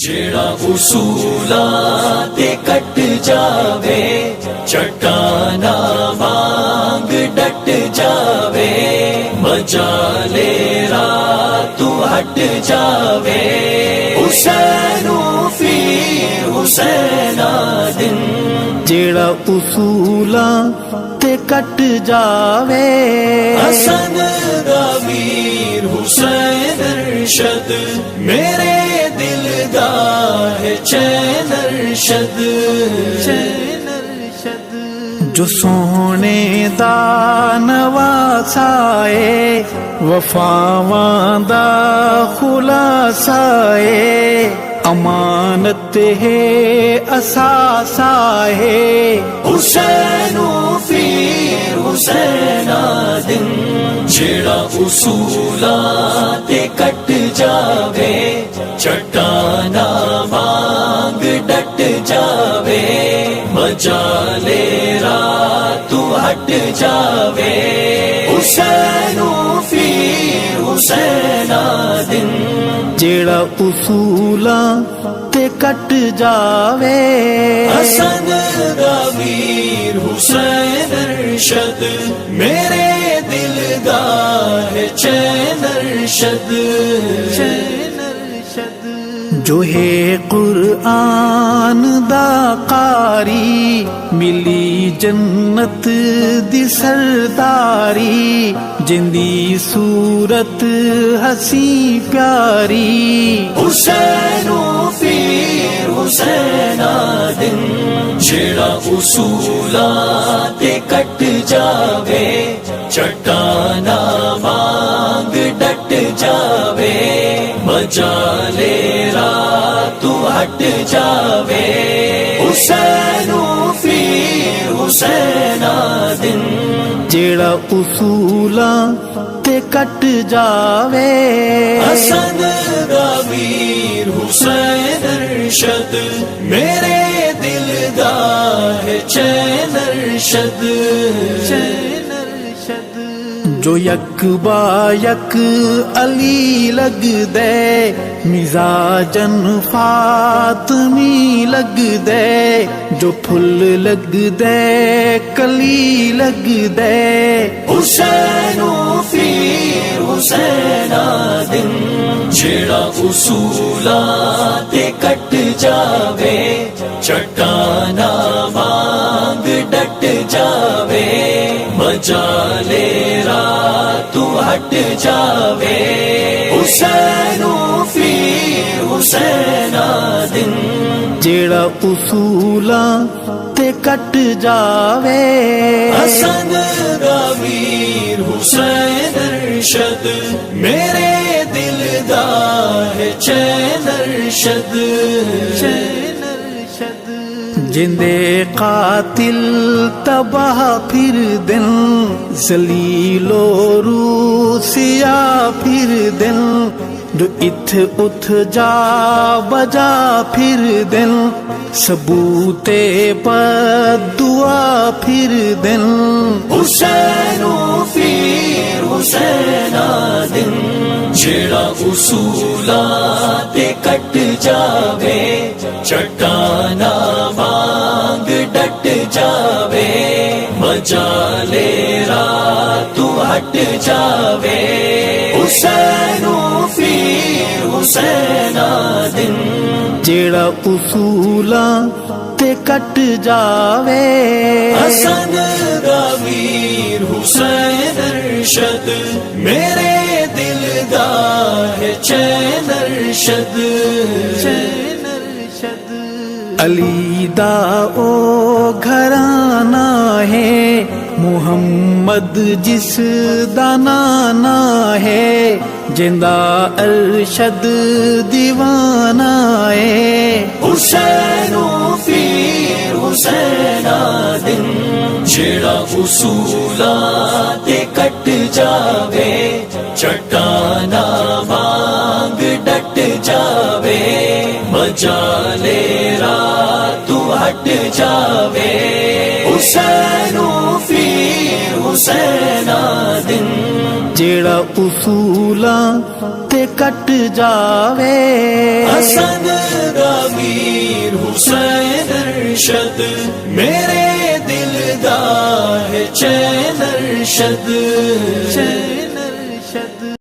جیڑا اصولاں تے کٹ جاوے چٹانا وانگ ڈٹ جاوے مجالے رات ہٹ جاوے حسین فی حسین دن جیڑا اصولاں تے کٹ جاوے حسن دا ویر حسین ارشد میرے دل دا ہے چین ارشد جو سونے دا نواسائے وفاواں دا خلاصائے امانت ہے اساسا ہے حسین فی حسین دن جیڑا اصولاں تے کٹ جاوے چٹانا وانگ ڈٹ جاوے مجالے رات ہٹ جاوے حسین فی حسین دن جیڑا اصولاں تے کٹ جاوے حسن دا ویر حسین ارشد میرے دل دا ہے چین ارشد جو ہے قرآن دا قاری ملی جنت دی سرداری جندی صورت ہسی پیاری حسین فی حسین دن جیڑا اصولاں تے کٹ جاوے چٹانا وانگ ڈٹ جاوے مجالے رات ہٹ جاوے حسین فی حسین دن جیڑا اصولاں تے کٹ جاوے حسن دا ویر حسین ارشد میرے دل دا ہے چین ارشد جو یک با یک علی لگ دے مزاجن فاطمی لگ دے جو پھل لگ دے کلی لگ دے حسین فی حسین دن جیڑا اصولاں تے کٹ جاوے چٹانا وانگ ڈٹ جاوے مجالے رات ہٹ جاوے حسین فی حسین دن جیڑا اصولاں تے کٹ جاوے حسن دا ویر حسین ارشد میرے دل دا ہے چین ارشد جندے قاتل تباہ پھر دن ذلیل و روسیا پھر دن جو اتھ اتھ جا بجا پھر دن ثبوت بد دعا پھر دن حسین فی حسین دن جیڑا اصولاں تے کٹ جاوے چٹانا وانگ ڈٹ جاوے مجالے رات ہٹ جاوے حسین فی حسین دن جیڑا اصولاں تے کٹ جاوے حسن دا ویر حسین ارشد میرے دل دا ہے چین ارشد علی دا او گھرانہ ہے محمد جس دا نانا ہے جندہ ارشد دیوانہ ہے حسین فی حسین دن جیڑا اصولاں تے کٹ جاوے چٹانا وانگ ڈٹ جاوے مجالے رات ہٹ جاوے حسین فی حسین دن جیڑا اصولاں تے کٹ جاوے حسن ارشد میرے دل دا ہے چین ارشد